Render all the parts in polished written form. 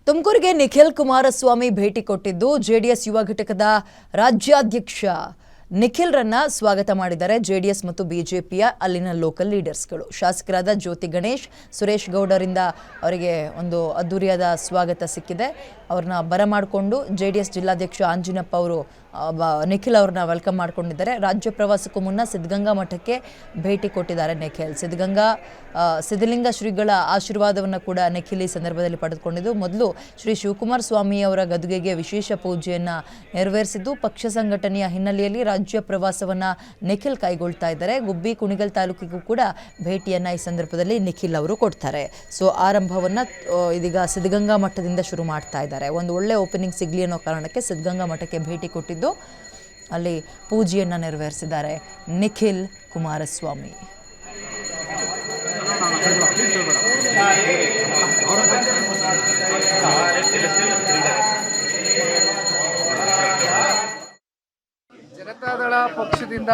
ತುಮಕೂರಿಗೆ ನಿಖಿಲ್ ಕುಮಾರಸ್ವಾಮಿ ಭೇಟಿ ಕೊಟ್ಟಿದ್ದು ಜೆಡಿಎಸ್ ಯುವ ಘಟಕದ ರಾಜ್ಯಾಧ್ಯಕ್ಷ ನಿಖಿಲ್ರನ್ನ ಸ್ವಾಗತ ಮಾಡಿದ್ದಾರೆ ಜೆಡಿಎಸ್ ಮತ್ತು ಬಿಜೆಪಿಯ ಅಲ್ಲಿನ ಲೋಕಲ್ ಲೀಡರ್ಸ್ಗಳು. ಶಾಸಕರಾದ ಜ್ಯೋತಿ ಗಣೇಶ್, ಸುರೇಶ್ ಗೌಡರಿಂದ ಅವರಿಗೆ ಒಂದು ಅದ್ದೂರಿಯಾದ ಸ್ವಾಗತ ಸಿಕ್ಕಿದೆ. ಅವರನ್ನ ಬರಮಾಡಿಕೊಂಡು ಜೆಡಿಎಸ್ ಜಿಲ್ಲಾಧ್ಯಕ್ಷ ಆಂಜಿನಪ್ಪ ಅವರು ನಿಖಿಲ್ ಅವರನ್ನ ವೆಲ್ಕಮ್ ಮಾಡ್ಕೊಂಡಿದ್ದಾರೆ. ರಾಜ್ಯ ಪ್ರವಾಸಕ್ಕೂ ಮುನ್ನ ಸಿದ್ಧಗಂಗಾ ಮಠಕ್ಕೆ ಭೇಟಿ ಕೊಟ್ಟಿದ್ದಾರೆ ನಿಖಿಲ್. ಸಿದ್ಧಲಿಂಗ ಶ್ರೀಗಳ ಆಶೀರ್ವಾದವನ್ನು ಕೂಡ ನಿಖಿಲ್ ಈ ಸಂದರ್ಭದಲ್ಲಿ ಪಡೆದುಕೊಂಡಿದ್ದು, ಮೊದಲು ಶ್ರೀ ಶಿವಕುಮಾರ ಸ್ವಾಮಿ ಅವರ ಗದ್ದುಗೆಗೆ ವಿಶೇಷ ಪೂಜೆಯನ್ನು ನೆರವೇರಿಸಿದ್ದು, ಪಕ್ಷ ಸಂಘಟನೆಯ ಹಿನ್ನೆಲೆಯಲ್ಲಿ ರಾಜ್ಯ ಪ್ರವಾಸವನ್ನು ನಿಖಿಲ್ ಕೈಗೊಳ್ತಾ ಇದ್ದಾರೆ. ಗುಬ್ಬಿ ಕುಣಿಗಲ್ ತಾಲೂಕಿಗೂ ಕೂಡ ಭೇಟಿಯನ್ನು ಈ ಸಂದರ್ಭದಲ್ಲಿ ನಿಖಿಲ್ ಅವರು ಕೊಡ್ತಾರೆ. ಸೊ ಆರಂಭವನ್ನು ಇದೀಗ ಸಿದ್ಧಗಂಗಾ ಮಠದಿಂದ ಶುರು ಮಾಡ್ತಾ ಇದ್ದಾರೆ. ಒಂದು ಒಳ್ಳೆ ಓಪನಿಂಗ್ ಸಿಗಲಿ ಅನ್ನೋ ಕಾರಣಕ್ಕೆ ಸಿದ್ಧಗಂಗಾ ಮಠಕ್ಕೆ ಭೇಟಿ ಕೊಟ್ಟಿದ್ದು, ಅಲ್ಲಿ ಪೂಜೆಯನ್ನು ನೆರವೇರಿಸಿದ್ದಾರೆ ನಿಖಿಲ್ ಕುಮಾರಸ್ವಾಮಿ. ಜನತಾದಳ ಪಕ್ಷದಿಂದ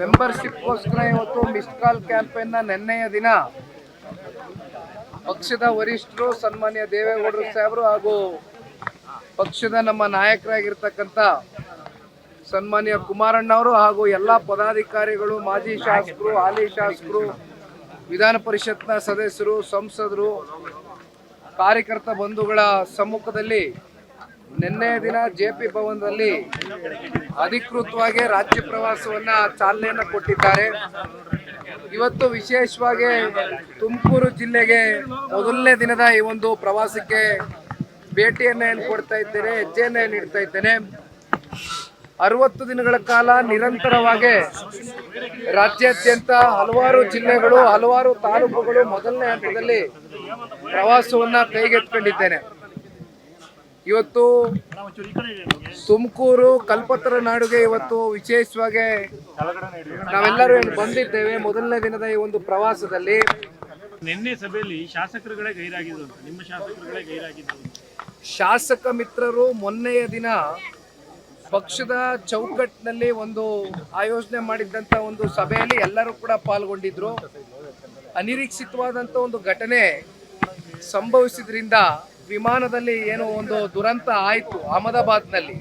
ಮೆಂಬರ್ಶಿಪ್ಗೋಸ್ಕರ ಇವತ್ತು ಮಿಸ್ಡ್ ಕಾಲ್ ಕ್ಯಾಂಪೇನ್ನ ನಿನ್ನೆಯ ದಿನ ಪಕ್ಷದ ವರಿಷ್ಠರು ಸನ್ಮಾನ್ಯ ದೇವೇಗೌಡರು ಸಾಹೇಬರು ಹಾಗೂ ಪಕ್ಷದ ನಮ್ಮ ನಾಯಕರಾಗಿರ್ತಕ್ಕಂಥ ಸನ್ಮಾನ್ಯ ಕುಮಾರಣ್ಣವರು ಹಾಗೂ ಎಲ್ಲ ಪದಾಧಿಕಾರಿಗಳು, ಮಾಜಿ ಶಾಸಕರು, ಹಾಲಿ ಶಾಸಕರು, ವಿಧಾನ ಪರಿಷತ್ನ ಸದಸ್ಯರು, ಸಂಸದರು, ಕಾರ್ಯಕರ್ತ ಬಂಧುಗಳ ಸಮ್ಮುಖದಲ್ಲಿ ನಿನ್ನೆ ದಿನ ಜೆಪಿ ಭವನದಲ್ಲಿ ಅಧಿಕೃತವಾಗಿ ರಾಜ್ಯ ಪ್ರವಾಸವನ್ನು ಚಾಲನೆಯನ್ನು ಕೊಟ್ಟಿದ್ದಾರೆ. ಇವತ್ತು ವಿಶೇಷವಾಗಿ ತುಮಕೂರು ಜಿಲ್ಲೆಗೆ ಮೊದಲನೇ ದಿನದ ಈ ಒಂದು ಪ್ರವಾಸಕ್ಕೆ ಭೇಟಿಯನ್ನು ಕೊಡ್ತಾ ಇದ್ದೇನೆ, ಹೆಜ್ಜೆಯನ್ನು ನೀಡ್ತಾ ಇದ್ದೇನೆ. 60 ದಿನಗಳ ಕಾಲ ನಿರಂತರವಾಗಿ ರಾಜ್ಯಾದ್ಯಂತ ಹಲವಾರು ಜಿಲ್ಲೆಗಳು, ಹಲವಾರು ತಾಲೂಕುಗಳು ಮೊದಲನೇ ಹಂತದಲ್ಲಿ ಪ್ರವಾಸವನ್ನು ಕೈಗೆತ್ತಿಕೊಂಡಿದ್ದೇನೆ. ಇವತ್ತು ತುಮಕೂರು ಕಲ್ಪತರ ನಾಡುಗೆ ಇವತ್ತು ವಿಶೇಷವಾಗಿ ನಾವೆಲ್ಲರೂ ಬಂದಿದ್ದೇವೆ. ಮೊದಲನೇ ದಿನದ ಈ ಒಂದು ಪ್ರವಾಸದಲ್ಲಿ ನಿನ್ನೆ ಸಭೆಯಲ್ಲಿ ಶಾಸಕರುಗಳೇ ಗೈರಾಗಿದ್ರು, ನಿಮ್ಮ ಶಾಸಕರುಗಳೇ ಗೈರಾಗಿದ್ರು. ಶಾಸಕ ಮಿತ್ರರು ಮೊನ್ನೆಯ ದಿನ ಪಕ್ಷದ ಚೌಕಟ್ಟಿನಲ್ಲಿ ಒಂದು ಆಯೋಜನೆ ಮಾಡಿದ್ದಂಥ ಒಂದು ಸಭೆಯಲ್ಲಿ ಎಲ್ಲರೂ ಕೂಡ ಪಾಲ್ಗೊಂಡಿದ್ರು. ಅನಿರೀಕ್ಷಿತವಾದಂಥ ಒಂದು ಘಟನೆ ಸಂಭವಿಸಿದ್ರಿಂದ ವಿಮಾನದಲ್ಲಿ ಏನೋ ಒಂದು ದುರಂತ ಆಯಿತು ಅಹಮದಾಬಾದ್ನಲ್ಲಿ.